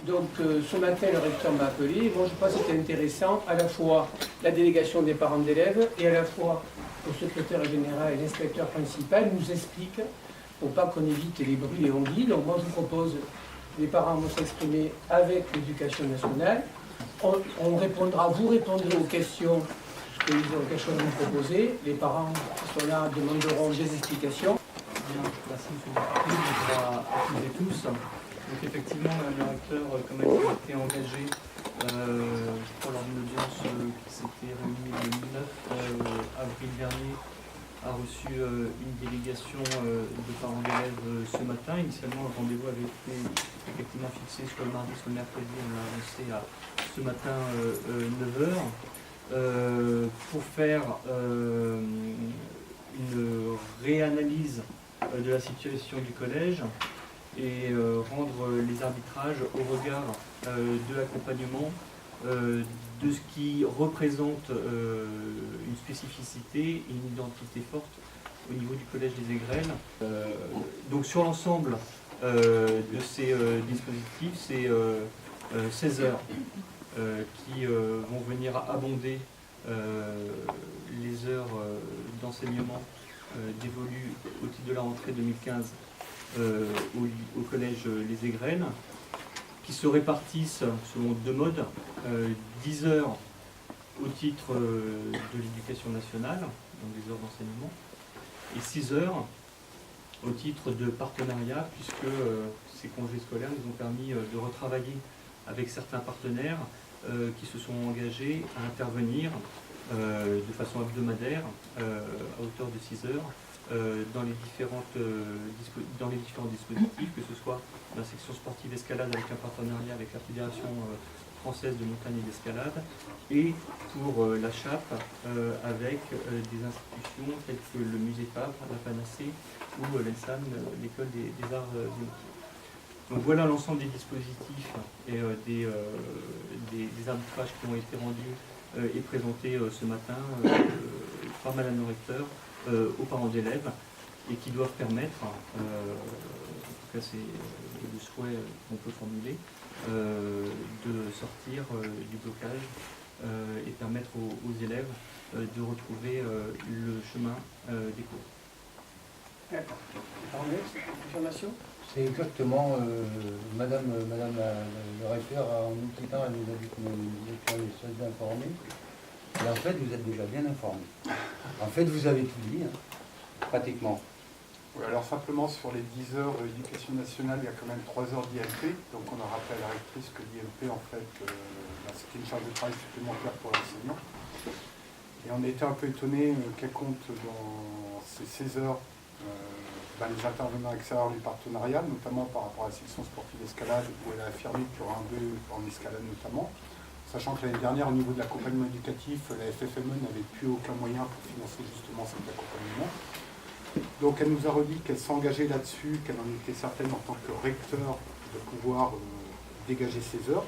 Donc ce matin, le recteur m'a appelé. Moi, je pense que c'était intéressant, à la fois la délégation des parents d'élèves et à la fois le secrétaire général et l'inspecteur principal nous expliquent, pour pas qu'on évite les bruits et onguis. Donc moi, je vous propose, les parents vont s'exprimer avec l'éducation nationale. On répondra, vous répondrez aux questions qu'ils ont quelque chose à nous proposer. Les parents qui sont là demanderont des explications. Bien, merci M. Bonjour à toutes et tous. Donc effectivement, le recteur, comme elle a été engagé, je crois lors d'une audience qui s'était réunie le 9 avril dernier, a reçu une délégation de parents d'élèves ce matin. Initialement, le rendez-vous avait été effectivement fixé soit le mardi, soit le mercredi. On l'a annoncé à ce matin 9 h pour faire une réanalyse de la situation du collège et rendre les arbitrages au regard de l'accompagnement, de ce qui représente une spécificité et une identité forte au niveau du collège des Aigrelles. Donc sur l'ensemble de ces dispositifs, c'est 16 heures qui vont venir abonder les heures d'enseignement dévolues au titre de la rentrée 2015 au collège Les Aigrelles, qui se répartissent selon deux modes, 10 heures au titre de l'éducation nationale, donc des heures d'enseignement, et 6 heures au titre de partenariat, puisque ces congés scolaires nous ont permis de retravailler avec certains partenaires qui se sont engagés à intervenir de façon hebdomadaire à hauteur de 6 heures dans les différents dispositifs, que ce soit la section sportive escalade avec un partenariat avec la Fédération française de montagne et d'escalade, et pour la chape avec des institutions telles que le musée Favre, la Panacée ou l'ENSAM, l'école des arts biométriques. Donc voilà l'ensemble des dispositifs et des arbitrages qui ont été rendus et présentés ce matin par Madame le recteur aux parents d'élèves et qui doivent permettre, en tout cas c'est le souhait qu'on peut formuler, de sortir du blocage et permettre aux élèves de retrouver le chemin des cours. D'accord. Confirmation ? C'est exactement, Madame le recteur, en nous quittant, elle nous a dit que nous étions les seuls informés. Et en fait, vous êtes déjà bien informés. En fait, vous avez tout dit, hein, pratiquement. Oui, alors simplement sur les 10 heures de l'éducation nationale, il y a quand même 3 heures d'IMP. Donc on a rappelé à la rectrice que l'IMP, en fait, c'était une charge de travail supplémentaire pour l'enseignant. Et on a été un peu étonné qu'elle compte dans ces 16 heures les intervenants extérieurs du partenariat, notamment par rapport à la section sportive escalade, où elle a affirmé qu'il y aura un 2 en escalade notamment, sachant que l'année dernière, au niveau de l'accompagnement éducatif, la FFME n'avait plus aucun moyen pour financer justement cet accompagnement. Donc elle nous a redit qu'elle s'engageait là-dessus, qu'elle en était certaine en tant que recteur de pouvoir dégager ses heures.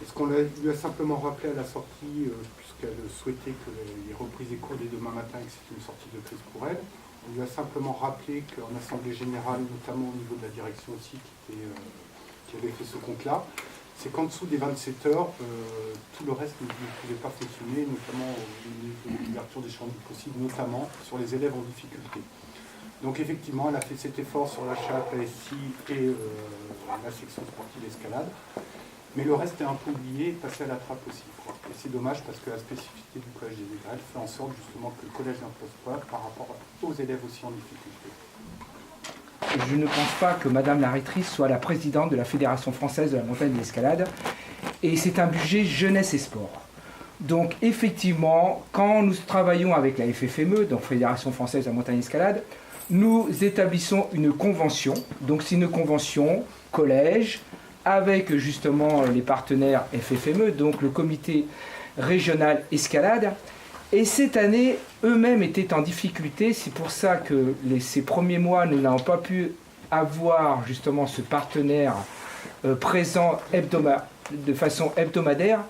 Et ce qu'on lui a simplement rappelé à la sortie, puisqu'elle souhaitait que les reprises des cours dès demain matin et que c'était une sortie de crise pour elle, on lui a simplement rappelé qu'en assemblée générale, notamment au niveau de la direction aussi qui avait fait ce compte-là, c'est qu'en dessous des 27 heures, tout le reste ne pouvait pas fonctionner, notamment au niveau de l'ouverture des champs possibles, notamment sur les élèves en difficulté. Donc effectivement, elle a fait cet effort sur la chape, la SI et la section sportive escalade. Mais le reste est un peu oublié et passé à la trappe aussi, quoi. Et c'est dommage parce que la spécificité du collège des Aigrelles fait en sorte justement que le collège n'impose pas par rapport aux élèves aussi en difficulté. Je ne pense pas que Madame la rectrice soit la présidente de la Fédération française de la montagne et de l'escalade. Et c'est un budget jeunesse et sport. Donc effectivement, quand nous travaillons avec la FFME, donc Fédération française de la montagne et de l'escalade, nous établissons une convention. Donc c'est une convention collège, avec justement les partenaires FFME, donc le comité régional escalade. Et cette année, eux-mêmes étaient en difficulté. C'est pour ça que ces premiers mois, nous n'avons pas pu avoir justement ce partenaire présent de façon hebdomadaire,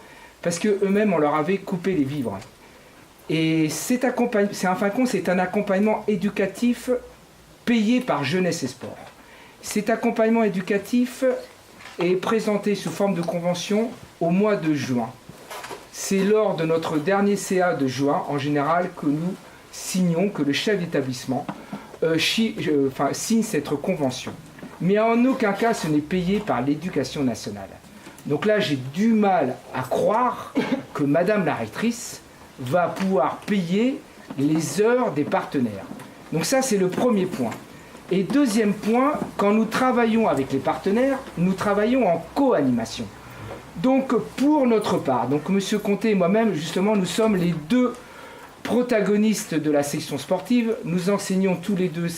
parce qu'eux-mêmes, on leur avait coupé les vivres. Et c'est en fin de compte, c'est un accompagnement éducatif payé par Jeunesse et Sport. Cet accompagnement éducatif est présenté sous forme de convention au mois de juin. C'est lors de notre dernier CA de juin, en général, que nous signons, que le chef d'établissement signe cette convention. Mais en aucun cas, ce n'est payé par l'Éducation nationale. Donc là, j'ai du mal à croire que Madame la rectrice va pouvoir payer les heures des partenaires. Donc ça, c'est le premier point. Et deuxième point, quand nous travaillons avec les partenaires, nous travaillons en co-animation. Donc pour notre part, donc M. Conté et moi-même, justement, nous sommes les deux protagonistes de la section sportive. Nous enseignons tous les deux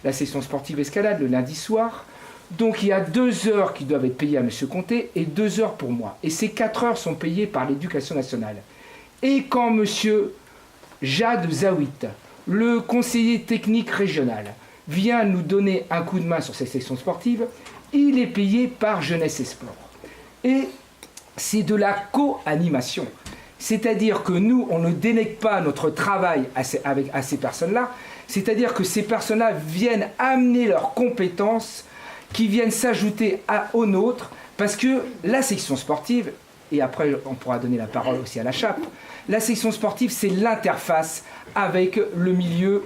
la section sportive escalade le lundi soir. Donc il y a 2 heures qui doivent être payées à M. Conté et 2 heures pour moi. Et ces 4 heures sont payées par l'Éducation nationale. Et quand M. Jade Zawit, le conseiller technique régional, vient nous donner un coup de main sur cette section sportive, il est payé par Jeunesse et Sport. Et c'est de la co-animation. C'est-à-dire que nous, on ne délègue pas notre travail à ces personnes-là. C'est-à-dire que ces personnes-là viennent amener leurs compétences qui viennent s'ajouter aux nôtres, parce que la section sportive, et après on pourra donner la parole aussi à la chape, la section sportive, c'est l'interface avec le milieu,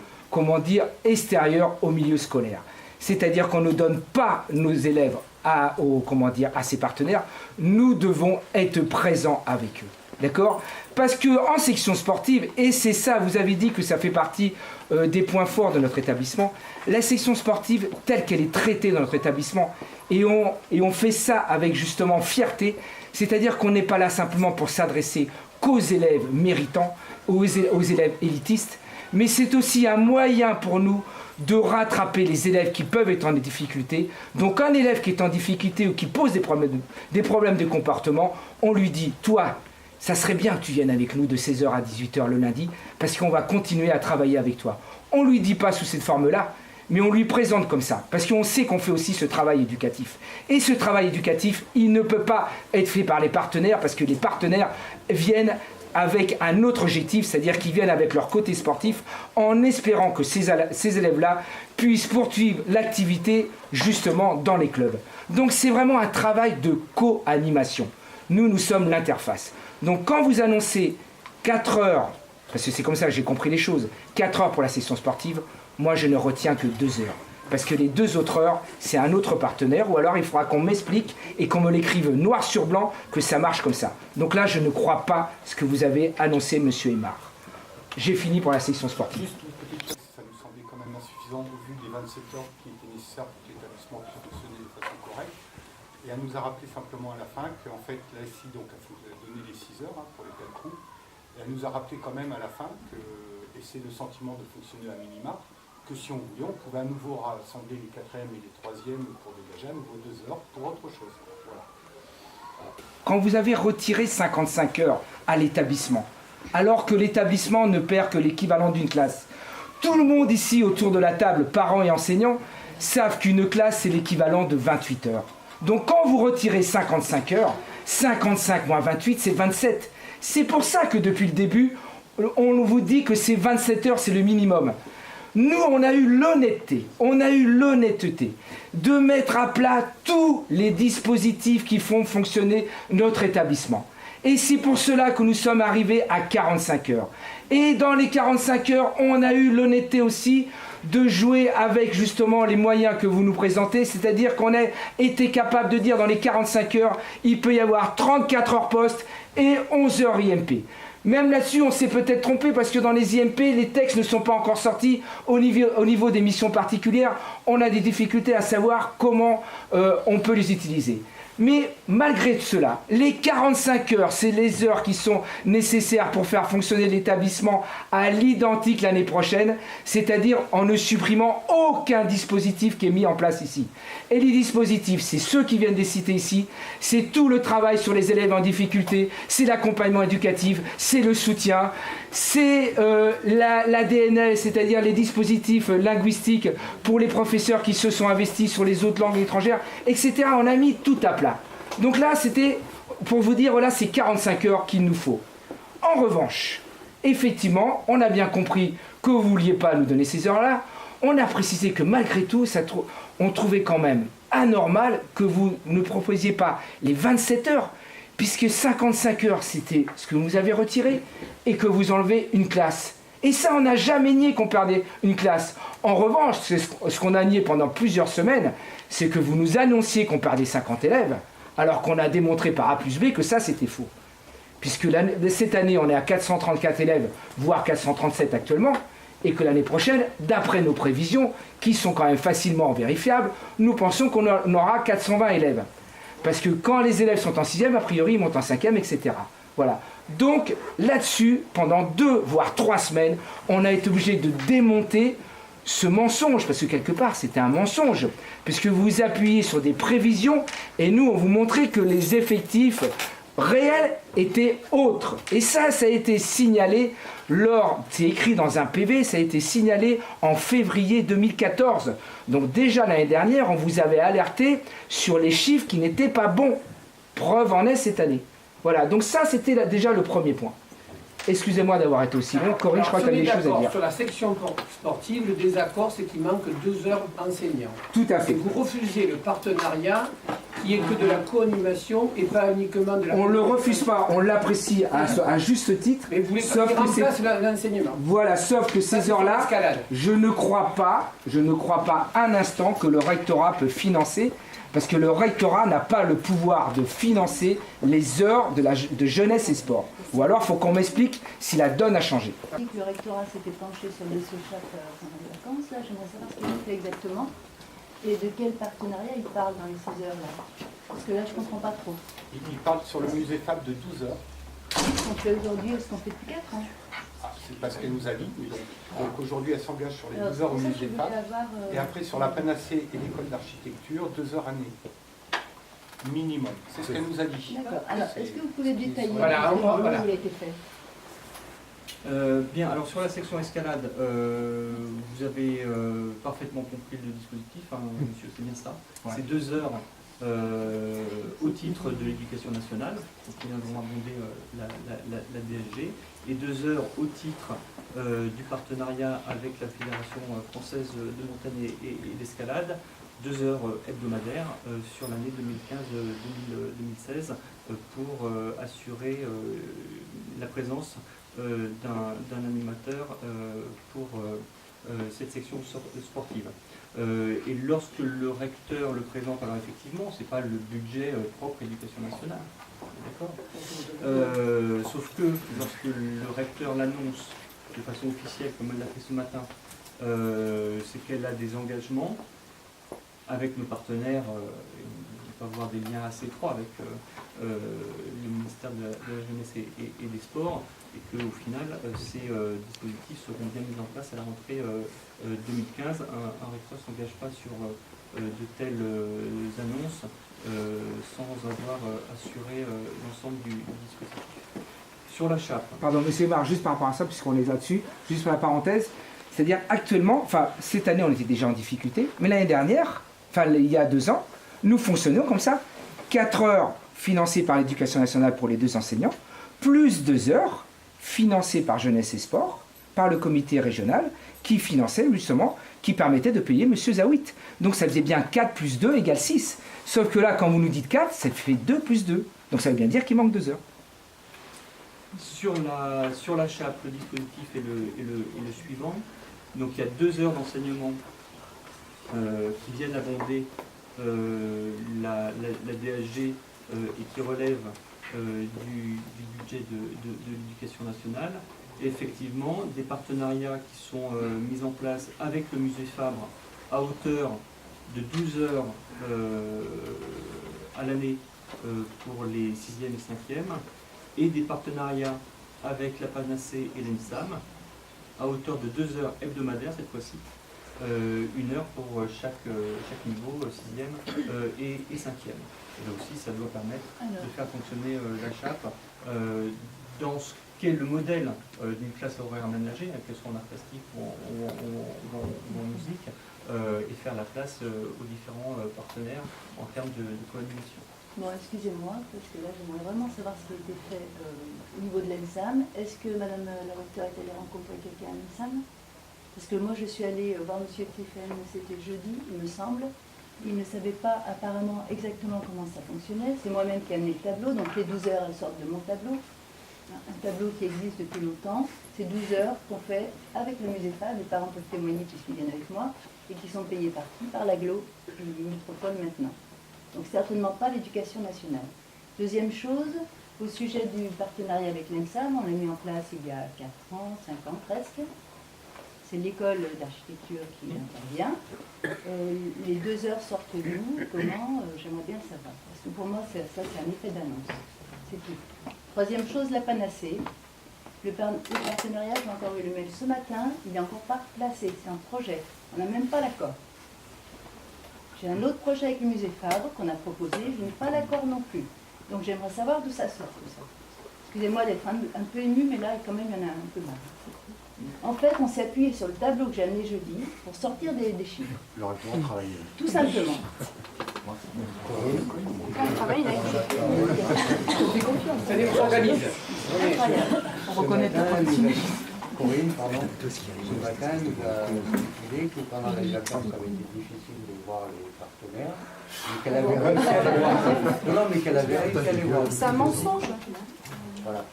extérieur au milieu scolaire. C'est-à-dire qu'on ne donne pas nos élèves à ces partenaires, nous devons être présents avec eux. D'accord ? Parce qu'en section sportive, et c'est ça, vous avez dit que ça fait partie des points forts de notre établissement, la section sportive telle qu'elle est traitée dans notre établissement, et on fait ça avec justement fierté, c'est-à-dire qu'on n'est pas là simplement pour s'adresser qu'aux élèves méritants, aux élèves élitistes, mais c'est aussi un moyen pour nous de rattraper les élèves qui peuvent être en difficulté. Donc un élève qui est en difficulté ou qui pose des problèmes de comportement, on lui dit, toi, ça serait bien que tu viennes avec nous de 16h à 18h le lundi, parce qu'on va continuer à travailler avec toi. On ne lui dit pas sous cette forme-là, mais on lui présente comme ça, parce qu'on sait qu'on fait aussi ce travail éducatif. Et ce travail éducatif, il ne peut pas être fait par les partenaires, parce que les partenaires viennent avec un autre objectif, c'est-à-dire qu'ils viennent avec leur côté sportif, en espérant que ces élèves-là puissent poursuivre l'activité justement dans les clubs. Donc c'est vraiment un travail de co-animation. Nous sommes l'interface. Donc quand vous annoncez 4 heures, parce que c'est comme ça que j'ai compris les choses, 4 heures pour la session sportive, moi je ne retiens que 2 heures. Parce que les 2 autres heures, c'est un autre partenaire, ou alors il faudra qu'on m'explique et qu'on me l'écrive noir sur blanc que ça marche comme ça. Donc là, je ne crois pas ce que vous avez annoncé, monsieur Aymar. J'ai fini pour la section sportive. Juste une petite chose, ça nous semblait quand même insuffisant au vu des 27 heures qui étaient nécessaires pour que l'établissement puisse fonctionner de façon correcte. Et elle nous a rappelé simplement à la fin qu'en fait, la SI donc, a donné les 6 heures pour les 4 coups. Et elle nous a rappelé quand même à la fin que, et c'est le sentiment de fonctionner à minima, que si on voulait, on pouvait à nouveau rassembler les 4e et les 3e pour dégager à nouveau 2 heures pour autre chose. Voilà. Quand vous avez retiré 55 heures à l'établissement, alors que l'établissement ne perd que l'équivalent d'une classe, tout le monde ici autour de la table, parents et enseignants, savent qu'une classe c'est l'équivalent de 28 heures. Donc quand vous retirez 55 heures, 55 moins 28 c'est 27. C'est pour ça que depuis le début, on vous dit que c'est 27 heures, c'est le minimum. Nous, on a eu l'honnêteté de mettre à plat tous les dispositifs qui font fonctionner notre établissement. Et c'est pour cela que nous sommes arrivés à 45 heures. Et dans les 45 heures, on a eu l'honnêteté aussi de jouer avec justement les moyens que vous nous présentez, c'est-à-dire qu'on a été capable de dire dans les 45 heures, il peut y avoir 34 heures poste et 11 heures IMP. Même là-dessus, on s'est peut-être trompé parce que dans les IMP, les textes ne sont pas encore sortis. Au niveau des missions particulières, on a des difficultés à savoir comment on peut les utiliser. Mais malgré cela, les 45 heures, c'est les heures qui sont nécessaires pour faire fonctionner l'établissement à l'identique l'année prochaine, c'est-à-dire en ne supprimant aucun dispositif qui est mis en place ici. Et les dispositifs, c'est ceux qui viennent des cités ici, c'est tout le travail sur les élèves en difficulté, c'est l'accompagnement éducatif, c'est le soutien, c'est la DNL, c'est-à-dire les dispositifs linguistiques pour les professeurs qui se sont investis sur les autres langues étrangères, etc. On a mis tout à plat. Donc là, c'était pour vous dire, voilà, c'est 45 heures qu'il nous faut. En revanche, effectivement, on a bien compris que vous ne vouliez pas nous donner ces heures-là. On a précisé que malgré tout, on trouvait quand même anormal que vous ne proposiez pas les 27 heures, puisque 55 heures, c'était ce que vous avez retiré, et que vous enlevez une classe. Et ça, on n'a jamais nié qu'on perdait une classe. En revanche, ce qu'on a nié pendant plusieurs semaines, c'est que vous nous annonciez qu'on perdait 50 élèves, alors qu'on a démontré par A plus B que ça, c'était faux. Puisque cette année, on est à 434 élèves, voire 437 actuellement, et que l'année prochaine, d'après nos prévisions, qui sont quand même facilement vérifiables, nous pensons qu'on aura 420 élèves. Parce que quand les élèves sont en 6e, a priori, ils montent en 5e, etc. Voilà. Donc, là-dessus, pendant 2, voire 3 semaines, on a été obligé de démonter ce mensonge, parce que quelque part, c'était un mensonge, puisque vous vous appuyez sur des prévisions, et nous, on vous montrait que les effectifs réels étaient autres. Et ça a été signalé c'est écrit dans un PV, ça a été signalé en février 2014. Donc déjà l'année dernière, on vous avait alerté sur les chiffres qui n'étaient pas bons. Preuve en est cette année. Voilà, donc ça c'était déjà le premier point. Excusez-moi d'avoir été aussi long. Corinne, je crois que tu as des choses à dire. Sur la section sportive, le désaccord, c'est qu'il manque 2 heures enseignants. Tout à fait. Et vous refusez le partenariat qui est que de la co-animation et pas uniquement de la... On ne le refuse pas, on l'apprécie à juste titre. Mais vous voulez pas qu'il remplace l'enseignement. Voilà, sauf que ces heures-là, je ne crois pas un instant que le rectorat peut financer, parce que le rectorat n'a pas le pouvoir de financer les heures de jeunesse et sport. Ou alors, il faut qu'on m'explique si la donne a changé. Le rectorat s'était penché sur le SOCHAP pendant les vacances. Là, j'aimerais savoir ce qu'il fait exactement et de quel partenariat il parle dans les 6 heures là. Parce que là, je ne comprends pas trop. Il parle sur le musée Fab de 12 heures. Ce qu'on fait aujourd'hui, ce qu'on fait depuis 4 ans. C'est parce qu'elle nous a dit. Donc aujourd'hui, elle s'engage sur les 12 heures au musée Fab. Et après, sur la Panacée et l'école d'architecture, 2 heures année. Minimum. C'est ce qu'elle nous a dit. D'accord. Alors, est-ce que vous pouvez détailler voilà, comment il a été fait? Bien, alors sur la section escalade, vous avez parfaitement compris le dispositif, hein, monsieur, c'est bien ça. Ouais. C'est 2 heures au titre de l'éducation nationale, donc qui viendront abonder la DSG, et 2 heures au titre du partenariat avec la Fédération française de montagne et d'escalade, 2 heures hebdomadaires sur l'année 2015-2016 pour assurer la présence d'un animateur pour cette section sportive. Et lorsque le recteur le présente, alors effectivement, ce n'est pas le budget propre éducation nationale, d'accord, sauf que lorsque le recteur l'annonce de façon officielle, comme elle l'a fait ce matin, c'est qu'elle a des engagements avec nos partenaires, on peut avoir des liens assez étroits avec le ministère de la Jeunesse et des Sports, et qu'au final, ces dispositifs seront bien mis en place à la rentrée 2015. Un recteur ne s'engage pas sur de telles annonces sans avoir assuré l'ensemble du dispositif. Sur la chape. Pardon, monsieur Mar, juste par rapport à ça, puisqu'on est là-dessus, juste pour la parenthèse, c'est-à-dire actuellement, enfin cette année on était déjà en difficulté, mais l'année dernière, enfin il y a 2 ans, nous fonctionnions comme ça, 4 heures financées par l'éducation nationale pour les 2 enseignants, plus 2 heures financées par Jeunesse et Sport, par le comité régional, qui finançait justement, qui permettait de payer M. Zawit. Donc ça faisait bien 4 plus 2 égale 6. Sauf que là, quand vous nous dites 4, ça fait 2 plus 2. Donc ça veut bien dire qu'il manque 2 heures. Sur la chape, le dispositif est le suivant. Donc il y a 2 heures d'enseignement qui viennent abonder la DSG et qui relèvent du budget de l'éducation nationale. Et effectivement, des partenariats qui sont mis en place avec le musée Fabre à hauteur de 12 heures à l'année pour les 6e et 5e, et des partenariats avec la Panacée et l'ENSAM à hauteur de 2 heures hebdomadaires cette fois-ci, 1 heure pour chaque niveau, 6e et 5e. Et là aussi, ça doit permettre de faire fonctionner la chape dans ce qu'est le modèle d'une classe horaire aménagée, qu'elle soit en art plastique ou en musique, et faire la place aux différents partenaires en termes de coordination. Bon, excusez-moi, parce que là, j'aimerais vraiment savoir ce qui a été fait au niveau de l'ENSAM. Est-ce que Madame la recteur est allée rencontrer quelqu'un à l'ENSAM? Parce que moi, je suis allée voir M. Cliffen, c'était jeudi, il me semble. Ils ne savaient pas apparemment exactement comment ça fonctionnait. C'est moi-même qui ai amené le tableau, donc les 12 heures, elles sortent de mon tableau. Un tableau qui existe depuis longtemps. C'est 12 heures qu'on fait avec le musée Fab. Les parents peuvent témoigner puisqu'ils viennent avec moi et qui sont payés par qui? Par l'aglo et le métropole maintenant. Donc certainement pas l'éducation nationale. Deuxième chose, au sujet du partenariat avec l'ENSAM, on l'a mis en place il y a 4 ans, 5 ans presque. C'est l'école d'architecture qui intervient. Les 2 heures sortent d'où? Comment? J'aimerais bien le savoir. Parce que pour moi, ça c'est un effet d'annonce. C'est tout. Troisième chose, la panacée. Le partenariat, j'ai encore eu le mail ce matin, il n'est encore pas placé, c'est un projet. On n'a même pas l'accord. J'ai un autre projet avec le musée Fabre qu'on a proposé, je n'ai pas l'accord non plus. Donc j'aimerais savoir d'où ça sort tout ça. Excusez-moi d'être un peu ému, mais là quand même il y en a un peu marre. En fait, on s'est appuyé sur le tableau que j'ai amené jeudi pour sortir des chiffres. Le référent travaille. Tout simplement. C'est-à-dire qu'on s'organise. Incroyable. On reconnaît notre Corinne, pardon, ce matin nous a expliqué que pendant les vacances, ça avait été difficile de voir les partenaires, mais qu'elle avait réussi à les voir. Non, mais qu'elle avait réussi à les voir. C'est un mensonge. Voilà.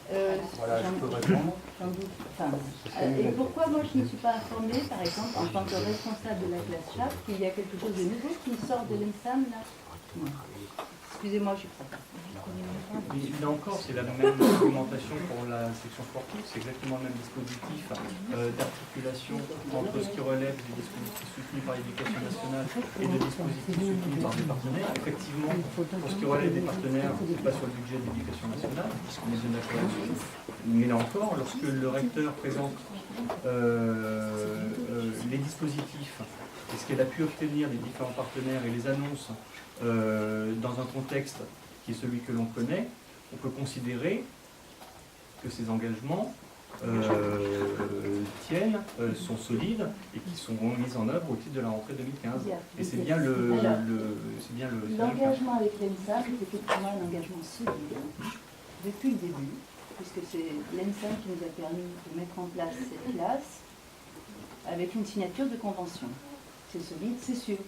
Voilà, je peux répondre. J'en doute. Enfin, et pourquoi moi je ne suis pas informée, par exemple, en tant que responsable de la classe CHAP, qu'il y a quelque chose de nouveau qui sort de l'ENSAM là? Non. Excusez-moi, je suis pas. Mais là encore, c'est la même documentation pour la section sportive, c'est exactement le même dispositif d'articulation entre ce qui relève des dispositifs soutenus par l'éducation nationale et des dispositifs soutenus par des partenaires. Effectivement, pour ce qui relève des partenaires, ce n'est pas sur le budget de l'éducation nationale, puisqu'on est bien d'accord là-dessus. Mais là encore, lorsque le recteur présente les dispositifs et ce qu'elle a pu obtenir des différents partenaires et les annonces dans un contexte qui est celui que l'on connaît, on peut considérer que ces engagements tiennent, sont solides et qui seront mis en œuvre au titre de la rentrée 2015. Et c'est bien l'engagement avec l'ENSAM est effectivement un engagement solide depuis le début, puisque c'est l'ENSAM qui nous a permis de mettre en place cette classe avec une signature de convention. C'est solide, c'est sûr.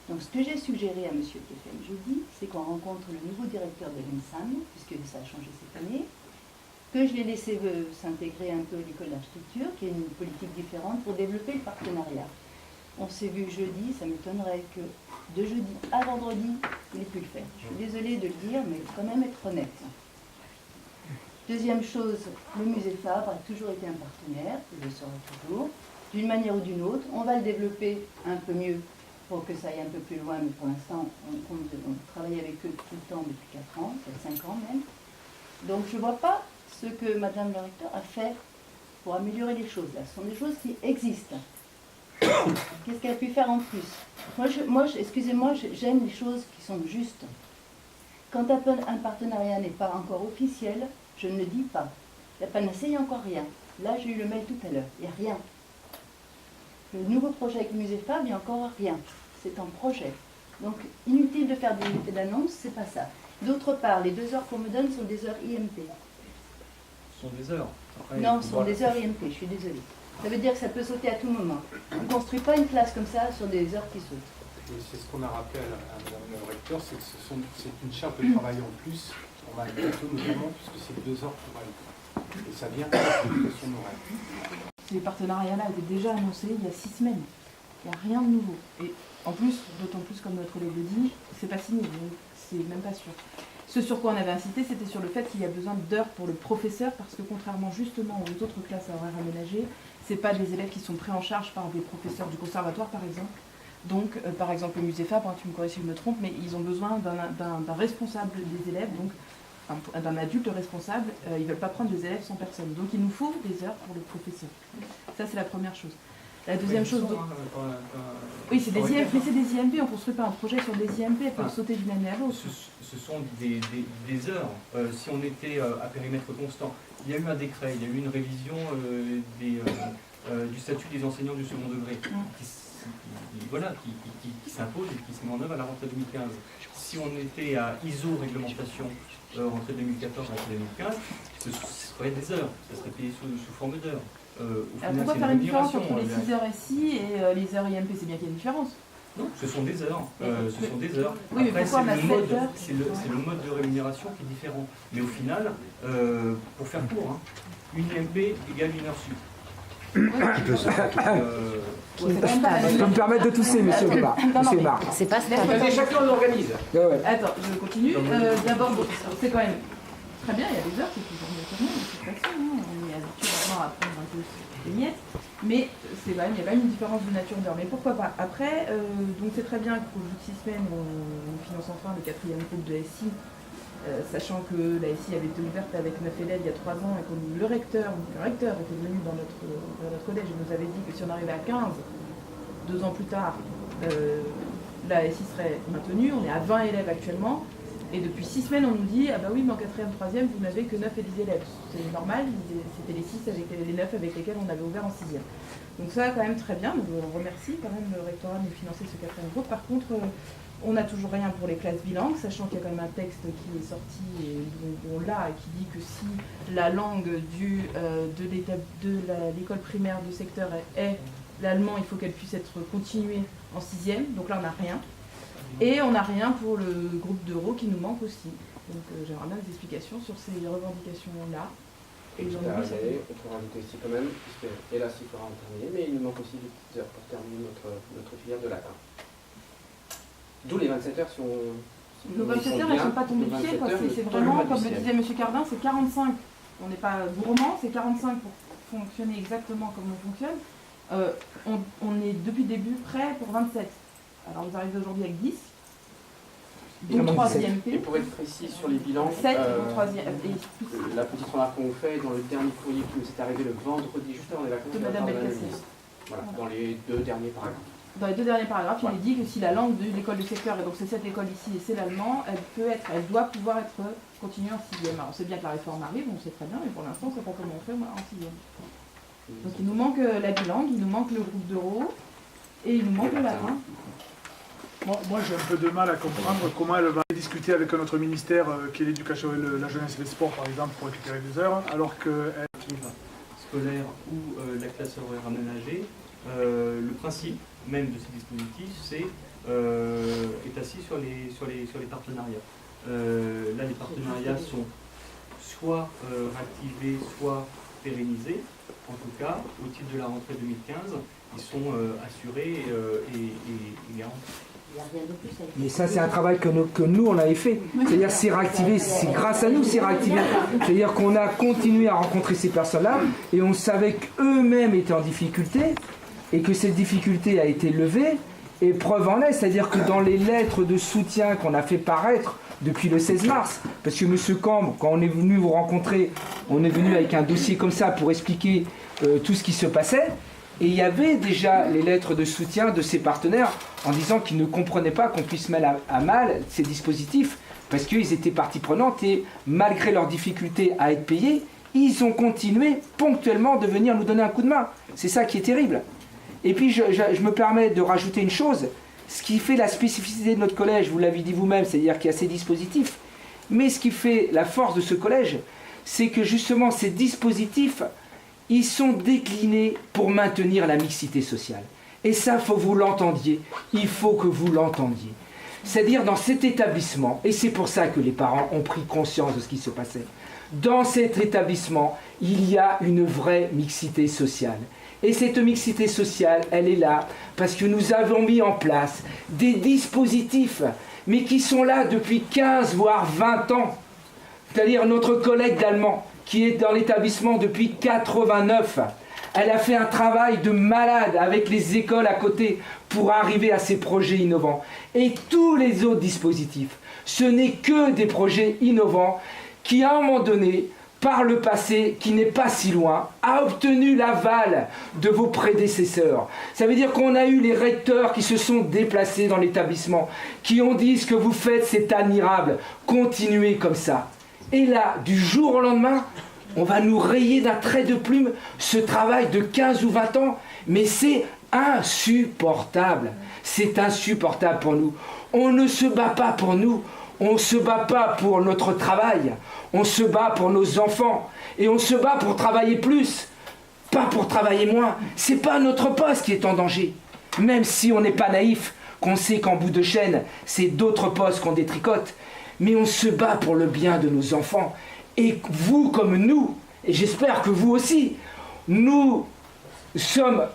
Donc ce que j'ai suggéré à M. Keffen jeudi, c'est qu'on rencontre le nouveau directeur de l'ENSAM, puisque ça a changé cette année, que je l'ai laissé s'intégrer un peu à l'école d'architecture, qui est une politique différente pour développer le partenariat. On s'est vu jeudi, ça m'étonnerait que de jeudi à vendredi, il n'ait pu le faire. Je suis désolée de le dire, mais il faut quand même être honnête. Deuxième chose, le musée Fabre a toujours été un partenaire, il le sera toujours, d'une manière ou d'une autre. On va le développer un peu mieux pour que ça aille un peu plus loin, mais pour l'instant, on travaille avec eux tout le temps depuis 4 ans, peut-être 5 ans même. Donc je ne vois pas ce que Madame le recteur a fait pour améliorer les choses. Là, ce sont des choses qui existent. Qu'est-ce qu'elle a pu faire en plus? Excusez-moi, j'aime les choses qui sont justes. Quand un partenariat n'est pas encore officiel, je ne le dis pas. La panacée, il n'y a encore rien. Là, j'ai eu le mail tout à l'heure, il n'y a rien. Le nouveau projet avec le musée Fabre, il n'y a encore rien. C'est un projet. Donc, inutile de faire des effets d'annonce, c'est pas ça. D'autre part, les 2 heures qu'on me donne sont des heures IMP. Ce sont des heures. Après, Non, ce sont des heures IMP, je suis désolée. Ça veut dire que ça peut sauter à tout moment. On ne construit pas une classe comme ça sur des heures qui sautent. Et c'est ce qu'on a rappelé à Madame le recteur, c'est que c'est une charge de travail en plus. On va bientôt notamment, puisque c'est 2 heures pour elle. Et ça vient de l'éducation horaire. Ces partenariats-là étaient déjà annoncés il y a 6 semaines. Il n'y a rien de nouveau. Et en plus, d'autant plus comme notre collègue le dit, c'est pas signé, donc c'est même pas sûr. Ce sur quoi on avait insisté, c'était sur le fait qu'il y a besoin d'heures pour le professeur, parce que contrairement justement aux autres classes à horaires aménagées, c'est pas des élèves qui sont pris en charge par des professeurs du conservatoire par exemple. Donc, par exemple, le musée Fabre, tu me corriges si je me trompe, mais ils ont besoin d'un responsable des élèves, donc d'un adulte responsable. Ils ne veulent pas prendre des élèves sans personne. Donc, il nous faut des heures pour le professeur. Ça, c'est la première chose. La deuxième chose... Oui, c'est des IMP, mais c'est des IMP. On ne construit pas un projet sur des IMP. Elles peuvent sauter d'une année à l'autre. Ce sont des heures. Si on était à périmètre constant, il y a eu un décret, il y a eu une révision du statut des enseignants du second degré qui s'impose et qui se met en œuvre à la rentrée 2015. Si on était à ISO réglementation rentrée 2014, rentrée 2015, ce serait des heures, ça serait payé sous forme d'heures. Pourquoi faire une différence entre les 6 heures ici et les heures IMP? C'est bien qu'il y ait une différence. Non, ce sont des heures. Ce sont des heures. Oui, mais Après, pourquoi on a 7 heures c'est le mode de rémunération qui est différent. Mais au final, pour faire court, hein, une IMP égale une heure sup. Je peux me permettre de tousser, monsieur Omar. Monsieur Omar. C'est pas stable. Allez, chacun on organise. Ouais, ouais. Attends, je continue. D'abord, bon, c'est quand même très bien, il y a des heures, c'est toujours mieux que rien, de toute façon. Hein. On est habitué maintenant à prendre un peu les miettes. Mais c'est quand même, il y a quand même une différence de nature d'heure. Mais pourquoi pas? Après, donc c'est très bien qu'au bout de 6 semaines, on finance enfin le 4e groupe de SI, sachant que la SI avait été ouverte avec 9 élèves il y a 3 ans et que le recteur était venu dans notre collège et nous avait dit que si on arrivait à 15, 2 ans plus tard, la SI serait maintenue. On est à 20 élèves actuellement. Et depuis 6 semaines, on nous dit « Ah bah oui, mais en 4e, 3e, vous n'avez que 9 et 10 élèves. » C'est normal, c'était les 6 avec les 9 avec lesquels on avait ouvert en 6e. Donc ça, quand même très bien. Donc on remercie quand même le rectorat de nous financer ce 4e groupe. Par contre, on n'a toujours rien pour les classes bilingues, sachant qu'il y a quand même un texte qui est sorti et dont on l'a, et qui dit que si la langue de l'école primaire du secteur est l'allemand, il faut qu'elle puisse être continuée en 6e. Donc là, on n'a rien. Et on n'a rien pour le groupe d'euro qui nous manque aussi. Donc j'aimerais bien des explications sur ces revendications-là. Et on peut rajouter aussi quand même, puisque hélas il faudra en terminer, mais il nous manque aussi des petites heures pour terminer notre filière de latin. D'où les 27 heures sont... Nos 27 heures, elles ne sont pas tombées du ciel, c'est vraiment, comme le disait M. Cardin, c'est 45. On n'est pas gourmand, c'est 45 pour fonctionner exactement comme on fonctionne. On est depuis le début prêt pour 27. Alors vous arrivez aujourd'hui avec 10, donc 3e P. Et pour être précis sur les bilans, 7, 3e, la petite remarque qu'on fait dans le dernier courrier qui nous est arrivé le vendredi, juste avant les vacances, de Madame Belkacem. Voilà, dans les 2 derniers paragraphes. Dans les 2 derniers paragraphes, il est dit que si la langue de l'école du secteur, et donc c'est cette école ici et c'est l'allemand, elle doit pouvoir être continuée en 6e. Alors on sait bien que la réforme arrive, on sait très bien, mais pour l'instant, on ne sait pas comment on fait en 6e. Donc il nous manque la bilangue, il nous manque le groupe d'euro, et il nous manque le latin. Moi j'ai un peu de mal à comprendre comment elle va discuter avec notre ministère qui est l'éducation, la jeunesse et les sports par exemple pour récupérer des heures, alors que scolaire ou la classe horaire aménagée, le principe même de ces dispositifs est assis sur les partenariats. Là les partenariats sont soit réactivés, soit pérennisés. En tout cas, au titre de la rentrée 2015, ils sont assurés et garantis. Mais ça, c'est un travail que nous, on avait fait. C'est-à-dire, c'est réactivé, c'est grâce à nous, c'est réactivé. C'est-à-dire qu'on a continué à rencontrer ces personnes-là et on savait qu'eux-mêmes étaient en difficulté et que cette difficulté a été levée. Et preuve en est, c'est-à-dire que dans les lettres de soutien qu'on a fait paraître depuis le 16 mars, parce que M. Cambre, quand on est venu vous rencontrer, on est venu avec un dossier comme ça pour expliquer tout ce qui se passait. Et il y avait déjà les lettres de soutien de ces partenaires en disant qu'ils ne comprenaient pas qu'on puisse mettre à mal ces dispositifs parce qu'ils étaient partie prenante et malgré leurs difficultés à être payés, ils ont continué ponctuellement de venir nous donner un coup de main. C'est ça qui est terrible. Et puis je me permets de rajouter une chose, ce qui fait la spécificité de notre collège, vous l'avez dit vous-même, c'est-à-dire qu'il y a ces dispositifs, mais ce qui fait la force de ce collège, c'est que justement ces dispositifs, ils sont déclinés pour maintenir la mixité sociale. Et ça, il faut que vous l'entendiez. Il faut que vous l'entendiez. C'est-à-dire dans cet établissement, et c'est pour ça que les parents ont pris conscience de ce qui se passait, dans cet établissement, il y a une vraie mixité sociale. Et cette mixité sociale, elle est là parce que nous avons mis en place des dispositifs, mais qui sont là depuis 15 voire 20 ans. C'est-à-dire notre collègue d'allemand, qui est dans l'établissement depuis 89. Elle a fait un travail de malade avec les écoles à côté pour arriver à ces projets innovants. Et tous les autres dispositifs, ce n'est que des projets innovants qui, à un moment donné, par le passé, qui n'est pas si loin, a obtenu l'aval de vos prédécesseurs. Ça veut dire qu'on a eu les recteurs qui se sont déplacés dans l'établissement, qui ont dit ce que vous faites, c'est admirable, continuez comme ça. Et là, du jour au lendemain, on va nous rayer d'un trait de plume ce travail de 15 ou 20 ans. Mais c'est insupportable. C'est insupportable pour nous. On ne se bat pas pour nous. On ne se bat pas pour notre travail. On se bat pour nos enfants. Et on se bat pour travailler plus. Pas pour travailler moins. C'est pas notre poste qui est en danger. Même si on n'est pas naïf. qu'on sait qu'en bout de chaîne, c'est d'autres postes qu'on détricote, mais on se bat pour le bien de nos enfants. Et vous comme nous, et j'espère que vous aussi, nous sommes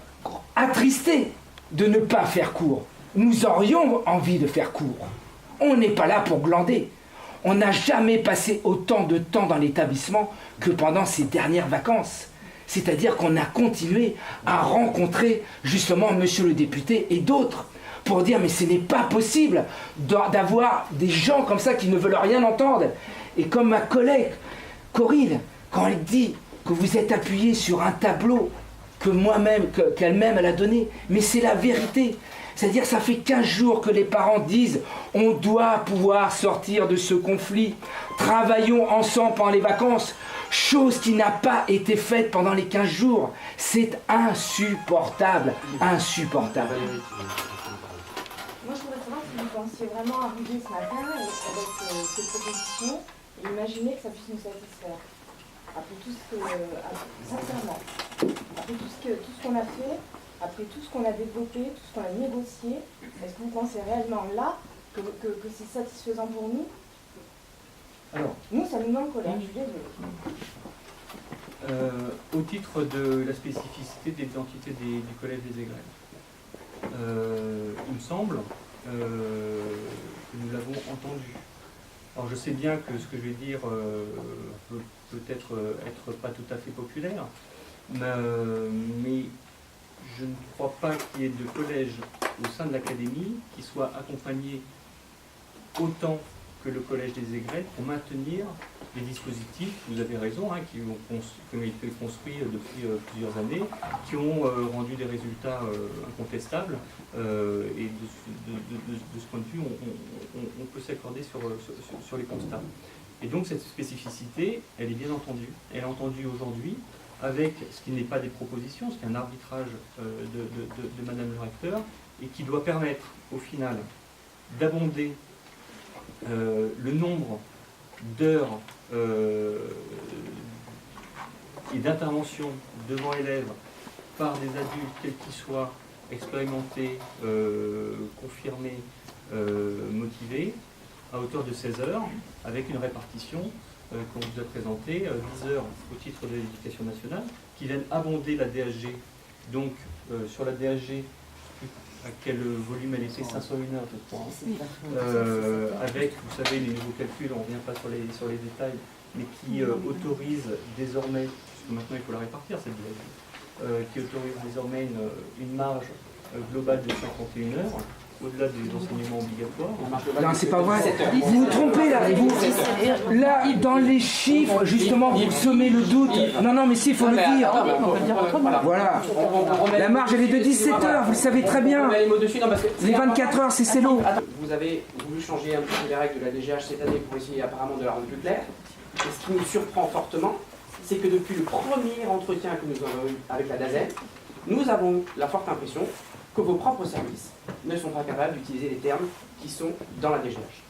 attristés de ne pas faire court. Nous aurions envie de faire court. On n'est pas là pour glander. On n'a jamais passé autant de temps dans l'établissement que pendant ces dernières vacances. C'est-à-dire qu'on a continué à rencontrer justement monsieur le député et d'autres pour dire mais ce n'est pas possible d'avoir des gens comme ça qui ne veulent rien entendre. Et comme ma collègue Corinne, quand elle dit que vous êtes appuyé sur un tableau qu'elle-même elle a donné, mais c'est la vérité. C'est-à-dire ça fait 15 jours que les parents disent on doit pouvoir sortir de ce conflit, travaillons ensemble pendant les vacances, chose qui n'a pas été faite pendant les 15 jours. C'est insupportable, insupportable. Moi je voudrais savoir si vous pensiez vraiment arriver ce matin avec cette proposition et imaginer que ça puisse nous satisfaire. Après tout ce que, sincèrement, après tout ce qu'on a fait, après tout ce qu'on a développé, tout ce qu'on a négocié, est-ce que vous pensez réellement là que c'est satisfaisant pour nous? Alors, nous, ça nous met en colère, je suis désolée. au titre de la spécificité de l'identité du collège des Aigrettes, il me semble que nous l'avons entendu. Alors je sais bien que ce que je vais dire peut peut-être être pas tout à fait populaire, mais je ne crois pas qu'il y ait de collège au sein de l'académie qui soit accompagné autant que le collège des Aigrettes pour maintenir les dispositifs, vous avez raison, qui ont été construits depuis plusieurs années, qui ont rendu des résultats incontestables, et de ce point de vue, on peut s'accorder sur les constats. Et donc cette spécificité, elle est bien entendue. Elle est entendue aujourd'hui avec ce qui n'est pas des propositions, ce qui est un arbitrage de Madame le recteur, et qui doit permettre au final d'abonder le nombre d'heures et d'interventions devant élèves par des adultes, quels qu'ils soient, expérimentés, confirmés, motivés, à hauteur de 16 heures, avec une répartition qu'on vous a présentée, 10 heures au titre de l'éducation nationale, qui viennent abonder la DHG. Donc, sur la DHG, à quel volume elle était, 501 heures, je crois. Avec, vous savez, les nouveaux calculs, on ne revient pas sur les détails, mais qui autorise désormais, puisque maintenant il faut la répartir cette DHG, qui autorise désormais une marge globale de 51 heures, au-delà des enseignements obligatoires. Non, c'est pas vrai. Vous vous trompez là. Là, dans les chiffres, justement, vous semez le doute. Non, mais si, il faut le dire. Voilà. La marge, elle est de 17 heures, vous le savez très bien. Les 24 heures, c'est l'eau. Vous avez voulu changer un petit peu les règles de la DGH cette année pour essayer apparemment de la rendre plus claire. Et ce qui nous surprend fortement, c'est que depuis le premier entretien que nous avons eu avec la DAZEN, nous avons la forte impression que vos propres services ne sont pas capables d'utiliser les termes qui sont dans la DGH.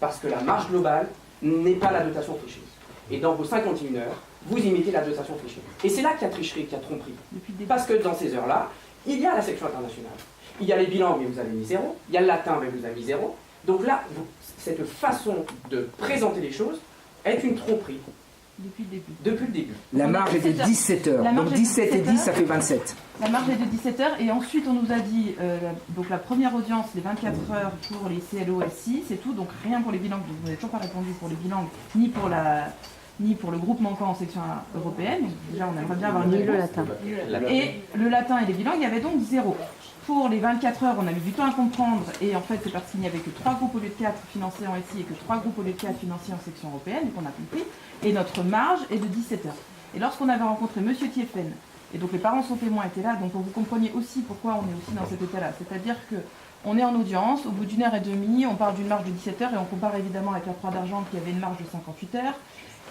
Parce que la marge globale n'est pas la dotation fléchée. Et dans vos 51 heures, vous y mettez la dotation fléchée. Et c'est là qu'il y a tricherie, qu'il y a tromperie. Parce que dans ces heures-là, il y a la section internationale. Il y a les bilans, mais vous avez mis 0. Il y a le latin, mais vous avez mis 0. Donc là, cette façon de présenter les choses est une tromperie. Depuis le début. Depuis le début. La marge est de 17 heures. Donc 17 et 10, ça fait 27. La marge est de 17 heures. Et ensuite, on nous a dit, donc la première audience, les 24 heures pour les CLO-SI, c'est tout. Donc rien pour les bilans. Vous n'avez toujours pas répondu pour les bilans, ni pour le groupe manquant en section européenne. Donc, déjà, on aimerait bien avoir une réponse. Le latin. Et le latin et les bilans, il y avait donc 0. Pour les 24 heures, on a mis du temps à comprendre, et en fait, c'est parce qu'il n'y avait que 3 groupes au lieu de 4 financés en SI et que 3 groupes au lieu de 4 financés en section européenne, donc on a compris, et notre marge est de 17 heures. Et lorsqu'on avait rencontré M. Thieffen, et donc les parents sont témoins étaient là, donc pour que vous compreniez aussi pourquoi on est aussi dans cet état-là, c'est-à-dire qu'on est en audience, au bout d'une heure et demie, on parle d'une marge de 17 heures, et on compare évidemment avec la Croix d'Argent qui avait une marge de 58 heures,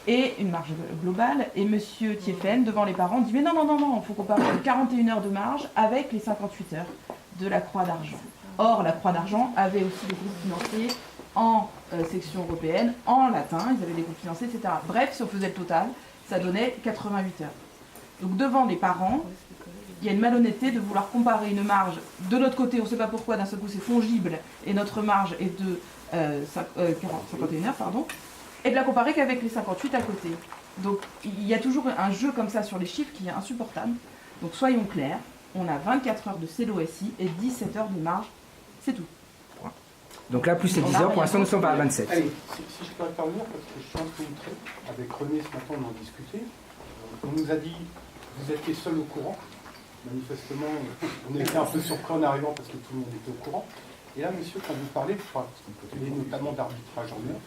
et une marge globale, et M. Thieffen, devant les parents, dit « Mais non, il faut comparer 41 heures de marge avec les 58 heures de la Croix d'Argent. » Or, la Croix d'Argent avait aussi des groupes financiers en section européenne, en latin, ils avaient des groupes financiers, etc. Bref, si on faisait le total, ça donnait 88 heures. Donc devant les parents, il y a une malhonnêteté de vouloir comparer une marge. De l'autre côté, on ne sait pas pourquoi, d'un seul coup c'est fongible et notre marge est de 51 heures, pardon, et de la comparer qu'avec les 58 à côté. Donc il y a toujours un jeu comme ça sur les chiffres qui est insupportable. Donc soyons clairs, on a 24 heures de CELOSI et 17 heures de marge, c'est tout. Donc là, plus les 10 heures, pour l'instant, nous sommes à 27. Allez, si je peux intervenir, parce que je suis un peu outré, avec René ce matin, on en discutait. On nous a dit, vous êtes les seuls au courant. Manifestement, on était un peu surpris en arrivant parce que tout le monde était au courant. Et là, monsieur, quand vous parlez, notamment d'arbitrage en neuf,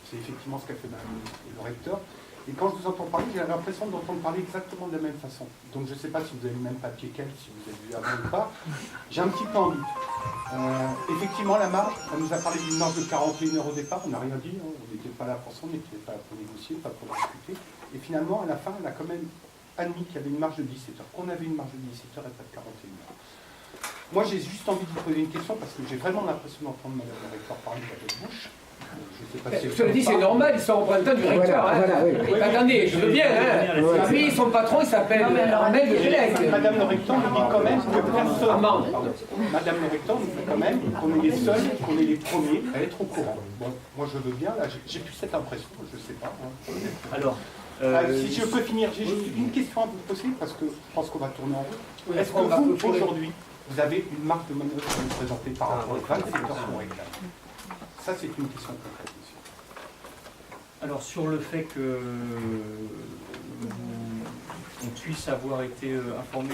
c'est effectivement ce qu'a fait le recteur. Et quand je vous entends parler, j'ai l'impression d'entendre parler exactement de la même façon. Donc je ne sais pas si vous avez le même papier qu'elle, si vous avez vu avant ou pas. J'ai un petit peu en doute. Effectivement, la marge, elle nous a parlé d'une marge de 41 heures au départ, on n'a rien dit, hein. On n'était pas là pour ça, on n'était pas là pour négocier, pas pour discuter. Et finalement, à la fin, elle a quand même admis qu'il y avait une marge de 17 heures, qu'on avait une marge de 17 heures et pas de 41 heures. Moi, j'ai juste envie de vous poser une question, parce que j'ai vraiment l'impression d'entendre Madame le recteur parler de la bouche. Cela dit, c'est normal, ils sont représentants du recteur. Attendez, je veux bien. Lui, son patron, il s'appelle Armel de Gélec. Madame le recteur nous dit quand même que personne. Madame le recteur nous dit quand même qu'on est les seuls, qu'on est les premiers à être au courant. Bon, moi je veux bien, là, j'ai plus cette impression, je ne sais pas. Alors, si je peux finir, j'ai juste une question à vous poser, parce que je pense qu'on va tourner en rond. Est-ce que vous, aujourd'hui, vous avez une marque de manœuvre à nous présenter par rapport aux 27 heures qu'on réclame? Ça, c'est une question concrète, monsieur. Alors, sur le fait que on puisse avoir été informé,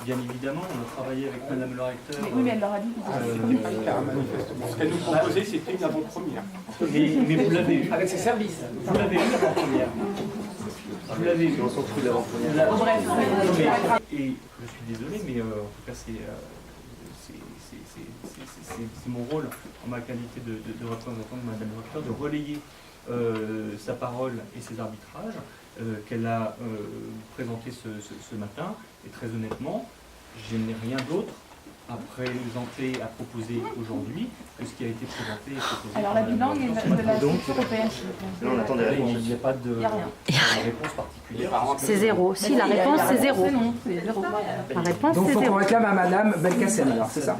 bien évidemment, on a travaillé avec Madame le recteur. Oui, mais elle leur a dit manifestement. Ce qu'elle nous proposait, c'était une avant-première. Mais vous l'avez eu. Avec ses services. Vous l'avez eu l'avant-première. Vous l'avez eu. On s'en fout de l'avant-première. Et je suis désolé, mais en tout cas, c'est mon rôle, en ma qualité de représentant de Madame le recteur, de relayer sa parole et ses arbitrages qu'elle a présentés ce matin. Et très honnêtement, je n'ai rien d'autre à présenter, à proposer aujourd'hui que ce qui a été présenté et proposé. Alors la bilangue est de la structure européenne. On attend des réponses. Il n'y a pas de réponse particulière. C'est zéro. Si, la réponse c'est zéro. La réponse donc c'est il faut zéro. qu'on réclame à Madame Belkacem, alors c'est ça?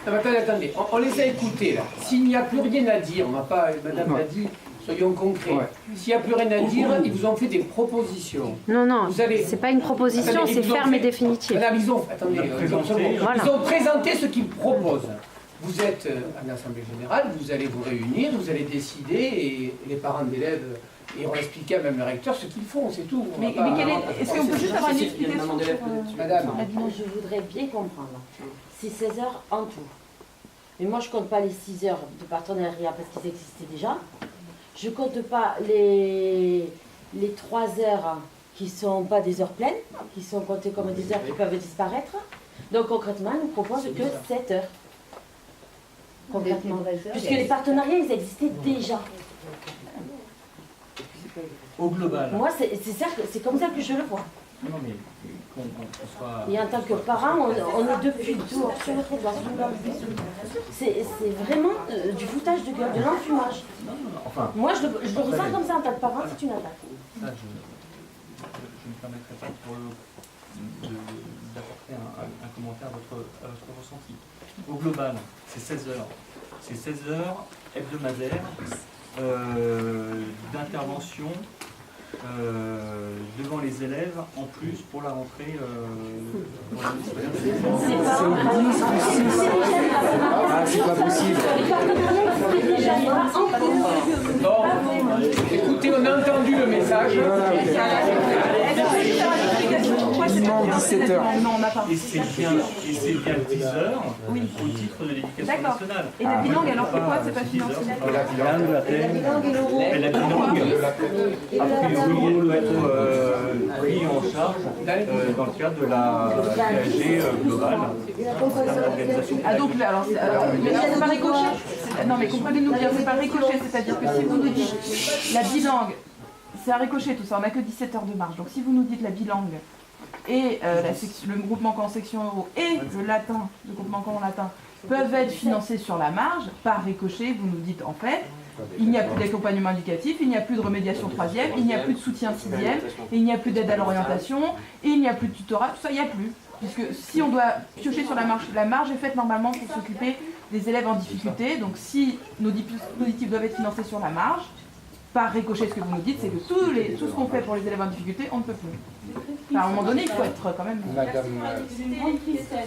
Attendez, on les a écoutés là. S'il n'y a plus rien à dire, on n'a pas, Madame l'a dit, soyons concrets. S'il n'y a plus rien à dire, ils vous ont fait des propositions. Non, non, c'est pas une proposition, c'est ferme et définitif. Madame, ils ont présenté ce qu'ils proposent. Vous êtes à l'Assemblée Générale, vous allez vous réunir, vous allez décider, et les parents d'élèves iront expliquer à même le recteur ce qu'ils font, c'est tout. Mais est-ce qu'on peut juste avoir une explication sur... Madame. Je voudrais bien comprendre. C'est 16 heures en tout. Mais moi, je ne compte pas les 6 heures de partenariat parce qu'ils existaient déjà. Je ne compte pas les 3 heures qui ne sont pas des heures pleines, qui sont comptées comme des heures qui peuvent disparaître. Donc concrètement, on ne propose que 7 heures. Concrètement. Puisque les partenariats, ils existaient déjà. Au global. Moi, c'est comme ça que je le vois. Non, mais qu'on soit... Et en tant que parent, on est depuis dehors sur le trottoir. C'est vraiment du foutage de gueule, de l'enfumage. Enfin, moi, je le ressens comme ça en tant que parent, c'est une attaque. Ça, je ne me permettrai pas d'apporter un commentaire à votre ressenti. Au global, c'est 16 heures. C'est 16 heures hebdomadaires d'intervention devant les élèves, en plus pour la rentrée c'est pas possible. Bon, écoutez, on a entendu le message. Minimum 17 heures. Et c'est bien 10 heures au titre de l'éducation nationale. Et la bilangue, alors c'est quoi? C'est pas financier? La bilangue, la peine. Et la bilangue, a priori, doit être pris en charge dans le cadre de la PAG globale. Ah donc, alors mais c'est pas ricochet. Non mais comprenez-nous bien, c'est pas ricochet, c'est-à-dire que si vous nous dites la bilangue, c'est à ricochet tout ça, on n'a que 17 heures de marge. Donc si vous nous dites la bilangue et le groupe manquant en section euro et le latin, le groupe manquant en latin, peuvent être financés sur la marge, par ricochet, vous nous dites en fait, il n'y a plus d'accompagnement éducatif, il n'y a plus de remédiation 3e, il n'y a plus de soutien 6e, il n'y a plus d'aide à l'orientation, et il n'y a plus de tutorat, tout ça, il n'y a plus. Puisque si on doit piocher sur la marge est faite normalement pour s'occuper des élèves en difficulté. Donc si nos dispositifs doivent être financés sur la marge, par ricochet, ce que vous nous dites, c'est que tout ce qu'on fait pour les élèves en difficulté, on ne peut plus. Enfin, à un moment donné, il faut être quand même...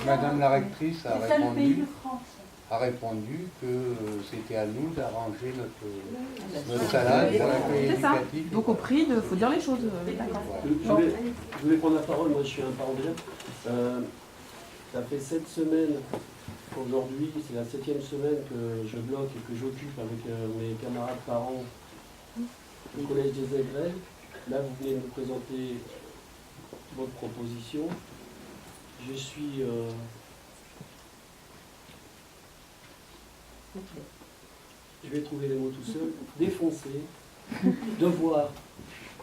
Madame la rectrice a répondu que c'était à nous d'arranger notre salade pour l'accueil éducatif. Donc au prix, il faut dire les choses. Je voulais prendre la parole, moi je suis un parent d'élève. Ça fait 7 semaines, aujourd'hui c'est la 7e semaine que je bloque et que j'occupe avec mes camarades parents le collège des Aigrettes. Là vous venez nous présenter votre proposition. Je suis... je vais trouver les mots tout seul, défoncé de voir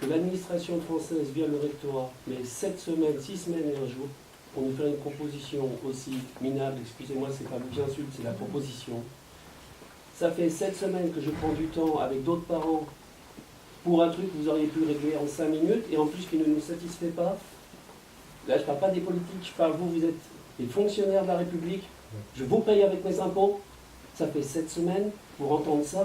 que l'administration française via le rectorat met 7 semaines, 6 semaines et un jour pour nous faire une proposition aussi minable, excusez-moi, c'est pas vous qui insulte, c'est la proposition. Ça fait 7 semaines que je prends du temps avec d'autres parents pour un truc que vous auriez pu régler en 5 minutes et en plus qui ne nous satisfait pas. Là, je ne parle pas des politiques, je parle vous êtes des fonctionnaires de la République, je vous paye avec mes impôts. Ça fait 7 semaines pour entendre ça,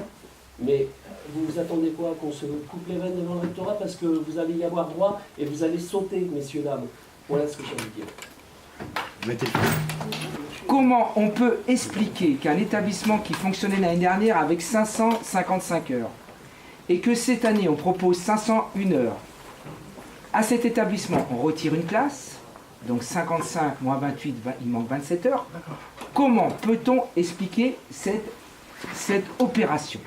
mais vous vous attendez quoi? Qu'on se coupe les veines devant le rectorat parce que vous allez y avoir droit et vous allez sauter, messieurs, dames. Voilà ce que j'ai envie de dire. Comment on peut expliquer qu'un établissement qui fonctionnait l'année dernière avec 555 heures et que cette année on propose 501 heures, à cet établissement on retire une classe, donc 55 moins 28, il manque 27 heures. Comment peut-on expliquer cette opération?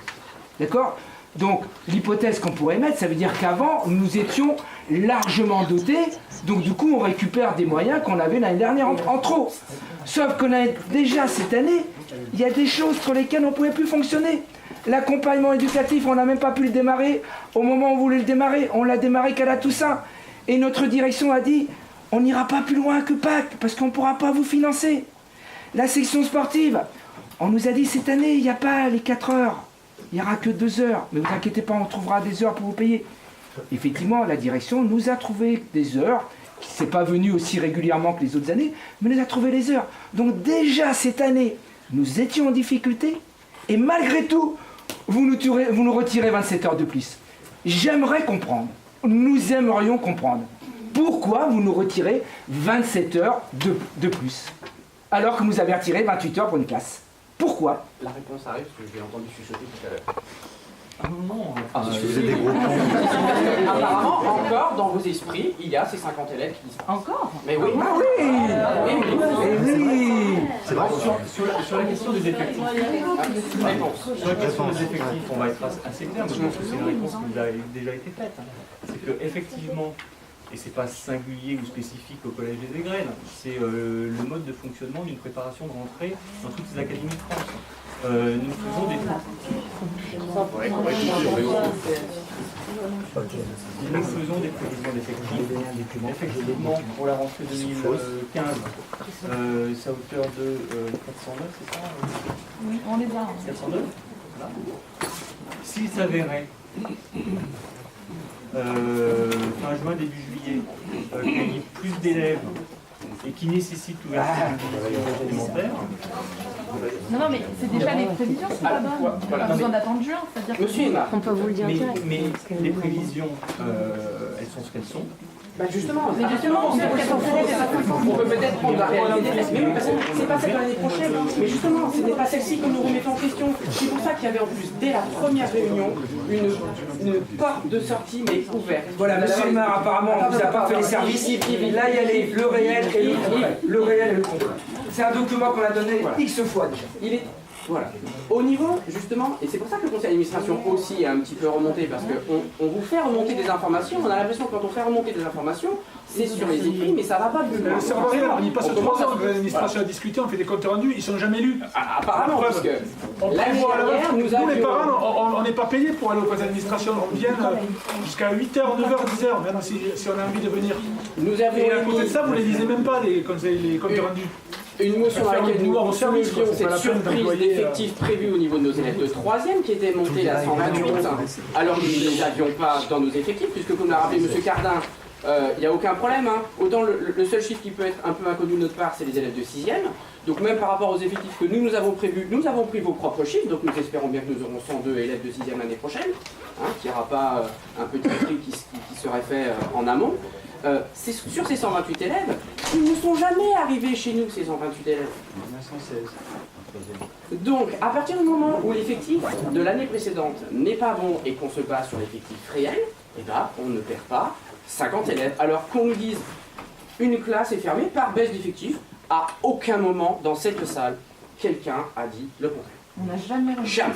D'accord? Donc l'hypothèse qu'on pourrait mettre, ça veut dire qu'avant nous étions largement dotés, donc du coup on récupère des moyens qu'on avait l'année dernière en trop. Sauf qu'on a déjà cette année, il y a des choses sur lesquelles on ne pouvait plus fonctionner. L'accompagnement éducatif, on n'a même pas pu le démarrer au moment où on voulait le démarrer, on l'a démarré qu'à la Toussaint. Et notre direction a dit, on n'ira pas plus loin que Pâques, parce qu'on ne pourra pas vous financer. La section sportive, on nous a dit cette année, il n'y a pas les 4 heures, il n'y aura que 2 heures. Mais vous inquiétez pas, on trouvera des heures pour vous payer. Effectivement, la direction nous a trouvé des heures, qui n'est pas venu aussi régulièrement que les autres années, mais nous a trouvé les heures. Donc déjà cette année, nous étions en difficulté, et malgré tout, vous nous retirez 27 heures de plus. J'aimerais comprendre, nous aimerions comprendre, pourquoi vous nous retirez 27 heures de plus, alors que vous avez retiré 28 heures pour une classe. Pourquoi? La réponse arrive parce que je l'ai entendu chuchoter tout à l'heure. Non, apparemment, encore dans vos esprits, il y a ces 50 élèves qui disent. Encore? Mais oui. Ah oui. C'est vrai. Sur la question des effectifs. Sur la question des effectifs, on va être assez clair, mais je pense que c'est une réponse qui vous a déjà été faite. C'est que effectivement, et c'est pas singulier ou spécifique au Collège des Aigrettes, c'est le mode de fonctionnement d'une préparation de rentrée dans toutes les académies de France. Nous faisons des... Nous faisons des prévisions d'effectifs. Effectivement, pour la rentrée 2015, c'est à hauteur de 409, c'est ça? Oui, on les a. 409 voilà. S'il s'avérait, fin juin, début juillet, qu'il y ait plus d'élèves et qui nécessitent l'ouverture d'une division supplémentaire. Non, mais c'est déjà les prévisions, c'est pas bonne. On n'a pas besoin d'attendre juin, c'est-à-dire Monsieur Aymar, On peut vous le dire direct. Mais les prévisions, elles sont ce qu'elles sont. bah justement, Mais justement, on peut peut-être prendre la réalité. Mais oui, parce que c'est pas celle de l'année prochaine. Mais justement, ce n'est pas celle-ci que nous remettons en question. C'est pour ça qu'il y avait en plus, dès la première réunion, une porte de sortie, mais ouverte. Voilà, monsieur Aymar, apparemment, on ne vous a pas fait les services. Là, il y a le réel et le concret. Le réel et le concret. C'est un document qu'on a donné X fois déjà. Il est... Voilà. Au niveau, justement, et c'est pour ça que le conseil d'administration aussi est un petit peu remonté, parce qu'on vous fait remonter des informations, on a l'impression que quand on fait remonter des informations, c'est sur les écrits, mais ça va pas plus loin. Ça va rien, il passe 3 heures avec l'administration à discuter, on fait des comptes rendus, ils sont jamais lus. Apparemment, parce que l'année dernière, nous les parents, on n'est pas payés pour aller au conseil d'administration, on vient jusqu'à 8h, 9h, 10h, même si on a envie de venir. Et à côté de ça, vous ne les lisez même pas, les comptes rendus. Une motion à laquelle nous soumettions cette surprise d'effectifs prévus au niveau de nos élèves de 3e qui était montée à 128, alors que nous ne les avions pas dans nos effectifs, puisque comme l'a rappelé M. Cardin, il n'y a aucun problème. Hein. Autant le seul chiffre qui peut être un peu inconnu de notre part, c'est les élèves de 6e. Donc même par rapport aux effectifs que nous avons prévus, nous avons pris vos propres chiffres, donc nous espérons bien que nous aurons 102 élèves de 6e l'année prochaine, hein, qu'il n'y aura pas un petit tri qui serait fait en amont. Sur ces 128 élèves, ils ne sont jamais arrivés chez nous, ces 128 élèves. 116. Donc, à partir du moment où l'effectif de l'année précédente n'est pas bon et qu'on se base sur l'effectif réel, eh ben, on ne perd pas 50 élèves. Alors qu'on nous dise une classe est fermée par baisse d'effectif, à aucun moment dans cette salle, quelqu'un a dit le contraire. On n'a jamais reçu. Jamais.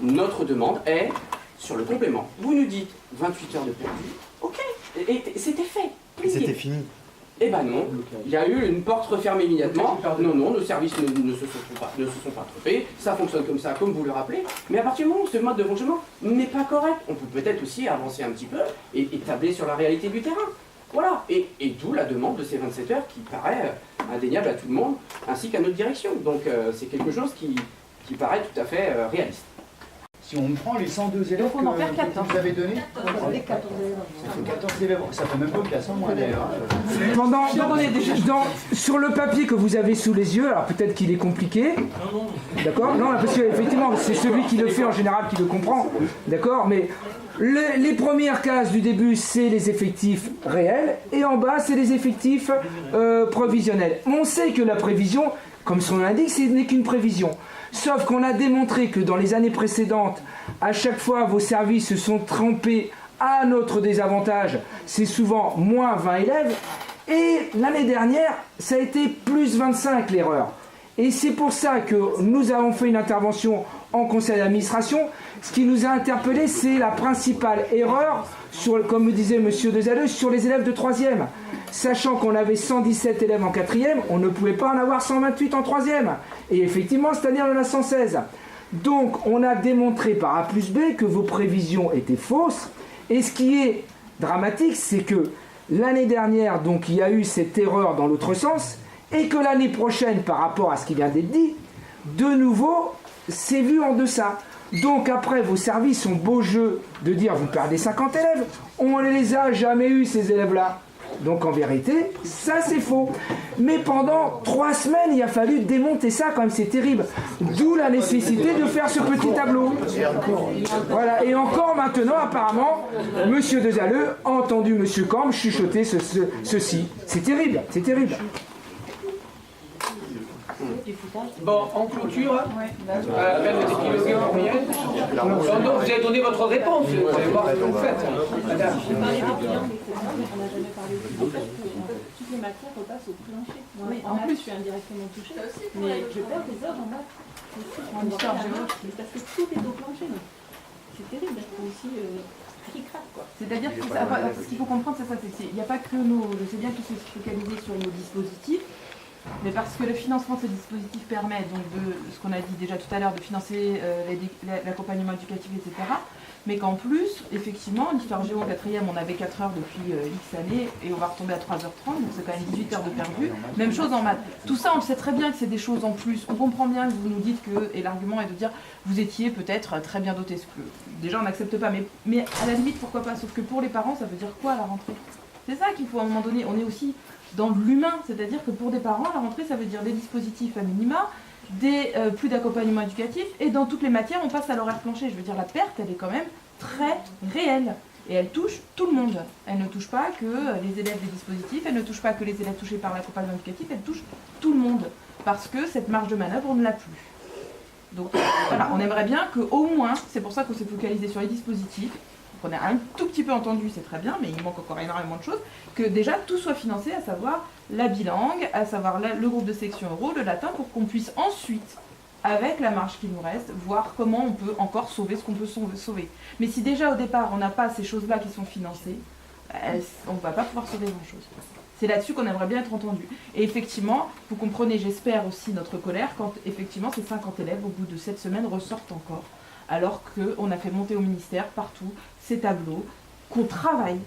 Notre demande est sur le complément. Vous nous dites 28 heures de perdu, ok, et c'était fait. C'était fini. Eh ben non, il y a eu une porte refermée immédiatement. Non, non, nos services ne se sont pas trompés. Ça fonctionne comme ça, comme vous le rappelez. Mais à partir du moment où ce mode de fonctionnement n'est pas correct, on peut peut-être aussi avancer un petit peu et tabler sur la réalité du terrain. Voilà, et d'où la demande de ces 27 heures qui paraît indéniable à tout le monde, ainsi qu'à notre direction. Donc c'est quelque chose qui paraît tout à fait réaliste. Si on prend les 102 élèves on en perd que 14. vous avez donnés, Ça fait 14 élèves. ça fait 14 élèves, ça fait même pas une classe en moins d'ailleurs. Sur le papier que vous avez sous les yeux, alors peut-être qu'il est compliqué, d'accord? Non, parce qu'effectivement, c'est celui qui le fait en général qui le comprend, d'accord? Mais les premières cases du début, c'est les effectifs réels, et en bas, c'est les effectifs provisionnels. On sait que la prévision, comme son nom l'indique, ce n'est qu'une prévision. Sauf qu'on a démontré que dans les années précédentes, à chaque fois, vos services se sont trompés à notre désavantage. C'est souvent moins 20 élèves. Et l'année dernière, ça a été plus 25 l'erreur. Et c'est pour ça que nous avons fait une intervention en conseil d'administration. Ce qui nous a interpellés, c'est la principale erreur, comme me disait M. Dezalleux, sur les élèves de 3e. Sachant qu'on avait 117 élèves en 4e, on ne pouvait pas en avoir 128 en 3e. Et effectivement, cette année, on en a 116. Donc, on a démontré par A plus B que vos prévisions étaient fausses. Et ce qui est dramatique, c'est que l'année dernière, donc, il y a eu cette erreur dans l'autre sens, et que l'année prochaine, par rapport à ce qui vient d'être dit, de nouveau, c'est vu en deçà. Donc après, vos services ont beau jeu de dire vous perdez 50 élèves, on ne les a jamais eus ces élèves-là. Donc en vérité, ça c'est faux. Mais pendant 3 semaines, il a fallu démonter ça quand même, c'est terrible. D'où la nécessité de faire ce petit tableau. Voilà, et encore maintenant, apparemment, M. Dezalleux a entendu M. Cambre chuchoter ceci. C'est terrible, c'est terrible. Bon, en clôture, à peine de épiloguer en moyenne. Donc vous avez donné votre réponse, vous allez voir ce que vous faites. Madame. On n'a jamais parlé de en fait, toutes les matières repassent au plancher. Oui, en plus, je suis indirectement touchée, mais je perds des heures en maths. En histoire géographie, parce que tout est au plancher. C'est terrible, c'est aussi cric-crac, quoi. C'est-à-dire que ce qu'il faut comprendre, c'est ça, c'est qu'il n'y a pas que je sais bien qu'ils se focalisent sur nos dispositifs, mais parce que le financement de ces dispositifs permet, donc de ce qu'on a dit déjà tout à l'heure, de financer l'accompagnement éducatif, etc. Mais qu'en plus, effectivement, l'histoire géo en 4e, on avait 4 heures depuis X années, et on va retomber à 3h30, donc c'est quand même 18 heures de perdu. Même chose en maths. Tout ça, on le sait très bien que c'est des choses en plus. On comprend bien que vous nous dites que, et l'argument est de dire, vous étiez peut-être très bien doté. Ce que déjà, on n'accepte pas, mais à la limite, pourquoi pas? Sauf que pour les parents, ça veut dire quoi à la rentrée? C'est ça qu'il faut à un moment donné. On est aussi dans l'humain, c'est-à-dire que pour des parents, la rentrée, ça veut dire des dispositifs à minima, plus d'accompagnement éducatif, et dans toutes les matières, on passe à l'horaire plancher. Je veux dire, la perte, elle est quand même très réelle, et elle touche tout le monde. Elle ne touche pas que les élèves des dispositifs, elle ne touche pas que les élèves touchés par l'accompagnement éducatif, elle touche tout le monde, parce que cette marge de manœuvre, on ne l'a plus. Donc voilà, on aimerait bien qu'au moins, c'est pour ça qu'on s'est focalisé sur les dispositifs, qu'on a un tout petit peu entendu, c'est très bien, mais il manque encore énormément de choses, que déjà tout soit financé, à savoir la bilangue, à savoir le groupe de section euro, le latin, pour qu'on puisse ensuite, avec la marge qui nous reste, voir comment on peut encore sauver ce qu'on peut sauver. Mais si déjà au départ on n'a pas ces choses-là qui sont financées, on ne va pas pouvoir sauver grand-chose. C'est là-dessus qu'on aimerait bien être entendu. Et effectivement, vous comprenez, j'espère aussi notre colère, quand effectivement ces 50 élèves, au bout de 7 semaines, ressortent encore, alors qu'on a fait monter au ministère partout ces tableaux, qu'on travaille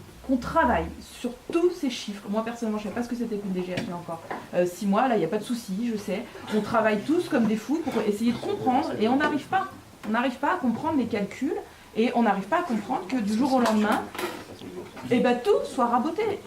sur tous ces chiffres. Moi personnellement, je ne sais pas ce que c'était qu'une DGF là encore. 6 mois, là, il n'y a pas de souci, je sais. On travaille tous comme des fous pour essayer de comprendre, et on n'arrive pas. On n'arrive pas à comprendre les calculs, et on n'arrive pas à comprendre que du jour au lendemain, et ben tout soit raboté.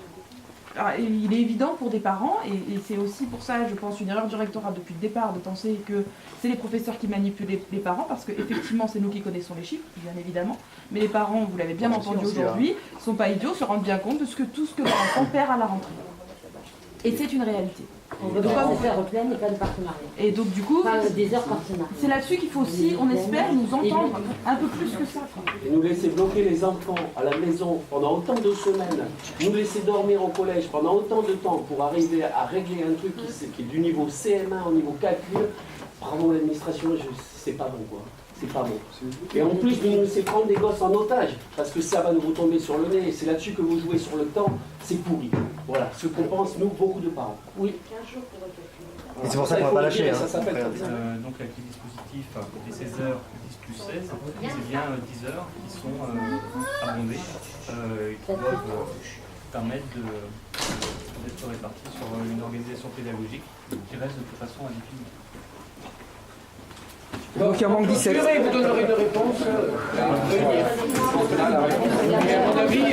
Alors, il est évident pour des parents, et c'est aussi pour ça, je pense, une erreur du rectorat depuis le départ de penser que c'est les professeurs qui manipulent les parents, parce qu'effectivement, c'est nous qui connaissons les chiffres, bien évidemment, mais les parents, vous l'avez bien entendu aujourd'hui, ne sont pas idiots, se rendent bien compte de tout ce que leur enfant perd à la rentrée. Et c'est une réalité. On veut pas vous faire plein et pas de partenariat. Et donc du coup, des heures partenariat. C'est là-dessus qu'il faut aussi, on espère, nous entendre un peu plus que ça. Et nous laisser bloquer les enfants à la maison pendant autant de semaines, nous laisser dormir au collège pendant autant de temps pour arriver à régler un truc qui est du niveau CM1 au niveau calcul, bravo l'administration, c'est pas bon quoi. C'est pas bon. Et en plus, nous laisser prendre des gosses en otage, parce que ça va nous retomber sur le nez, et c'est là-dessus que vous jouez sur le temps, c'est pourri. Voilà, ce qu'on pense, nous, beaucoup de parents. Oui. 15 jours pour calculer. Et c'est pour ça qu'on va pas lâcher. Donc avec les dispositifs des 16 heures, 10 plus 16, c'est bien 10 heures qui sont abondées, qui doivent permettre d'être réparties sur une organisation pédagogique qui reste de toute façon indéfinie. Donc il en manque 17. Vous donnerez une réponse. La réponse, à mon avis,